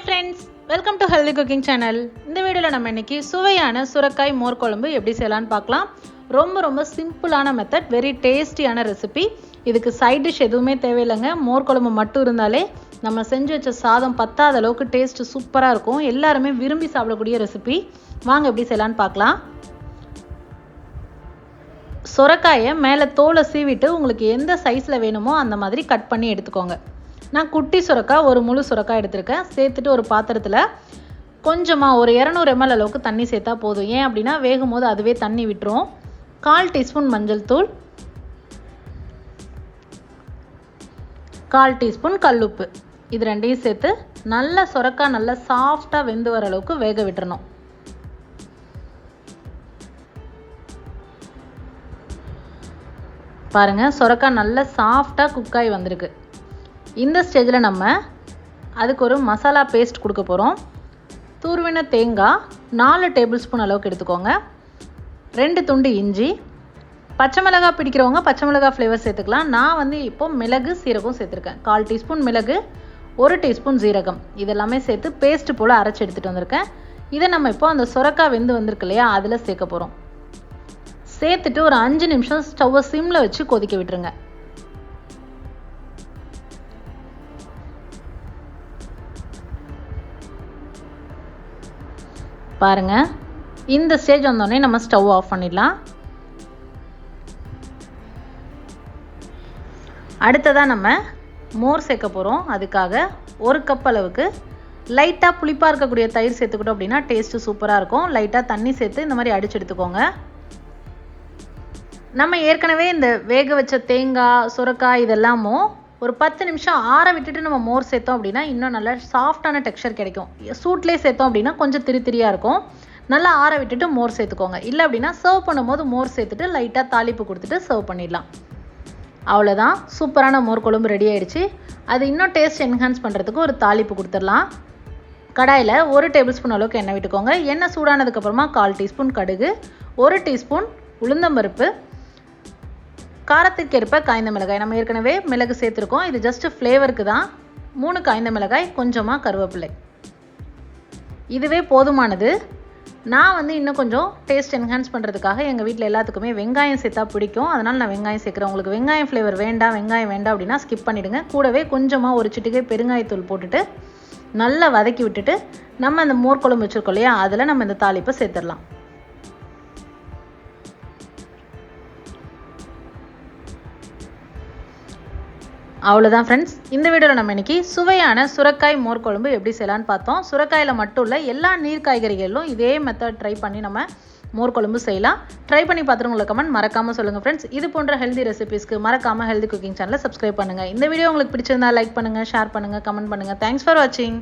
Hi friends, welcome to healthy cooking channel. இந்த வீடியோவில் நம்ம இன்றைக்கி சுவையான சுரைக்காய் மோர் குழம்பு எப்படி செய்யலான்னு பார்க்கலாம். ரொம்ப சிம்பிளான மெத்தட், வெரி டேஸ்டியான ரெசிபி. இதுக்கு சைட் டிஷ் எதுவுமே தேவையில்லைங்க. மோர் குழம்பு மட்டும் இருந்தாலே நம்ம செஞ்சு வச்ச சாதம் பத்தாத அளவுக்கு டேஸ்ட்டு சூப்பராக இருக்கும். எல்லாருமே விரும்பி சாப்பிடக்கூடிய ரெசிபி. வாங்க எப்படி செய்யலான்னு பார்க்கலாம். சுரைக்காயை மேலே தோலை சீவிட்டு உங்களுக்கு எந்த சைஸில் வேணுமோ அந்த மாதிரி கட் பண்ணி எடுத்துக்கோங்க. நான் குட்டி சுரைக்காய் ஒரு முழு சுரைக்காய் எடுத்திருக்கேன். சேர்த்துட்டு ஒரு பாத்திரத்தில் கொஞ்சமாக ஒரு 200 ml அளவுக்கு தண்ணி சேர்த்தா போதும். ஏன் அப்படின்னா வேகும் போது அதுவே தண்ணி விட்டுரும். 1/4 டீஸ்பூன் மஞ்சள் தூள், 1/4 டீஸ்பூன் கல்லுப்பு, இது ரெண்டையும் சேர்த்து நல்லா சுரைக்காய் நல்லா சாஃப்டாக வெந்து வர அளவுக்கு வேக விட்டுறணும். பாருங்கள், சுரைக்காய் நல்லா சாஃப்டாக குக்காய் வந்திருக்கு. இந்த ஸ்டேஜில் நம்ம அதுக்கு ஒரு மசாலா பேஸ்ட் கொடுக்க போகிறோம். துருவின தேங்காய் 4 டேபிள் ஸ்பூன் அளவுக்கு எடுத்துக்கோங்க. 2 துண்டு இஞ்சி, பச்சை மிளகாய் பிடிக்கிறவங்க பச்சை மிளகாய் ஃப்ளேவர் சேர்த்துக்கலாம். நான் இப்போது மிளகு சீரகம் சேர்த்துருக்கேன். 1/4 டீஸ்பூன் மிளகு, 1 டீஸ்பூன் சீரகம், இதெல்லாமே சேர்த்து பேஸ்ட் போல் அரைச்சி எடுத்துகிட்டு வந்திருக்கேன். இதை நம்ம இப்போ அந்த சுரைக்காய் வெந்து வந்திருக்கு இல்லையா, அதில் சேர்க்க போகிறோம். சேர்த்துட்டு ஒரு 5 நிமிஷம் ஸ்டவ்வை சிம்மில் வச்சு கொதிக்க விட்டுருங்க. பாருங்கள், இந்த ஸ்டேஜ் வந்தோடனே நம்ம ஸ்டவ் ஆஃப் பண்ணிடலாம். அடுத்ததாக நம்ம மோர் சேர்க்க போகிறோம். அதுக்காக 1 கப் அளவுக்கு லைட்டாக புளிப்பாக இருக்கக்கூடிய தயிர் சேர்த்துக்கிட்டோம் அப்படின்னா டேஸ்ட்டு சூப்பராக இருக்கும். லைட்டாக தண்ணி சேர்த்து இந்த மாதிரி அடிச்சு எடுத்துக்கோங்க. நம்ம ஏற்கனவே இந்த வேக வச்ச தேங்காய் சுரைக்காய் இதெல்லாமும் ஒரு 10 நிமிஷம் ஆற விட்டுட்டு நம்ம மோர் சேர்த்தோம் அப்படின்னா இன்னும் நல்லா சாஃப்டான டெக்ஸ்சர் கிடைக்கும். சூட்லேயே சேர்த்தோம் அப்படின்னா கொஞ்சம் திரியாக இருக்கும். நல்லா ஆற விட்டுட்டு மோர் சேர்த்துக்கோங்க. இல்லை அப்படின்னா சர்வ் பண்ணும்போது மோர் சேர்த்துட்டு லைட்டாக தாளிப்பு கொடுத்துட்டு சர்வ் பண்ணிடலாம். அவ்வளோதான், சூப்பரான மோர் குழம்பு ரெடி ஆகிடுச்சு. அது இன்னும் டேஸ்ட் என்ஹான்ஸ் பண்ணுறதுக்கு ஒரு தாளிப்பு கொடுத்துடலாம். கடாயில் 1 டேபிள் ஸ்பூன் அளவுக்கு எண்ணெய் விட்டுக்கோங்க. எண்ணெய் சூடானதுக்கப்புறமா 1/4 டீஸ்பூன் கடுகு, 1 டீஸ்பூன் உளுந்தம்பருப்பு, காரத்துக்கு ஏற்ப காய்ந்த மிளகாய், நம்ம ஏற்கனவே மிளகு சேர்த்துருக்கோம், இது ஜஸ்ட் ஃப்ளேவருக்கு தான். 3 காய்ந்த மிளகாய், கொஞ்சமாக கருவேப்பிலை, இதுவே போதுமானது. நான் இன்னும் கொஞ்சம் டேஸ்ட் என்ஹான்ஸ் பண்ணுறதுக்காக எங்கள் வீட்டில் எல்லாத்துக்குமே வெங்காயம் சேர்த்தா பிடிக்கும், அதனால் நான் வெங்காயம் சேர்க்குறேன். உங்களுக்கு வெங்காயம் ஃப்ளேவர் வேண்டாம், வெங்காயம் வேண்டாம் அப்படின்னா ஸ்கிப் பண்ணிவிடுங்க. கூடவே கொஞ்சமாக ஒரு சிட்டிகை பெருங்காயத்தூள் போட்டுட்டு நல்லா வதக்கி விட்டுட்டு நம்ம அந்த மோர் குழம்பு வச்சுருக்கோம் இல்லையா, அதில் நம்ம இந்த தாளிப்பை சேர்த்துடலாம். அவ்வளோதான் ஃப்ரெண்ட்ஸ், இந்த வீடியோவில் நம்ம இன்றைக்கி சுவையான சுரைக்காய் மோர் குழம்பு எப்படி செய்யலான்னு பார்த்தோம். சுரைக்காயில் மட்டும் இல்லை, எல்லா நீர் காய்கறிகளிலும் இதே மெத்தட் ட்ரை பண்ணி நம்ம மோர் குழம்பு செய்யலாம். ட்ரை பண்ணி பார்த்துட்டு உங்களுக்கு கமெண்ட் மறக்காமல் சொல்லுங்கள் ஃப்ரெண்ட்ஸ். இது போன்ற ஹெல்தி ரெசிபீஸ்க்கு மறக்காமல் ஹெல்தி குக்கிங் சேனலை சப்ஸ்கிரைப் பண்ணுங்கள். இந்த வீடியோ உங்களுக்கு பிடிச்சிருந்தா லைக் பண்ணுங்கள், ஷேர் பண்ணுங்கள், கமெண்ட் பண்ணுங்கள். தேங்க்ஸ் ஃபார் வாட்சிங்.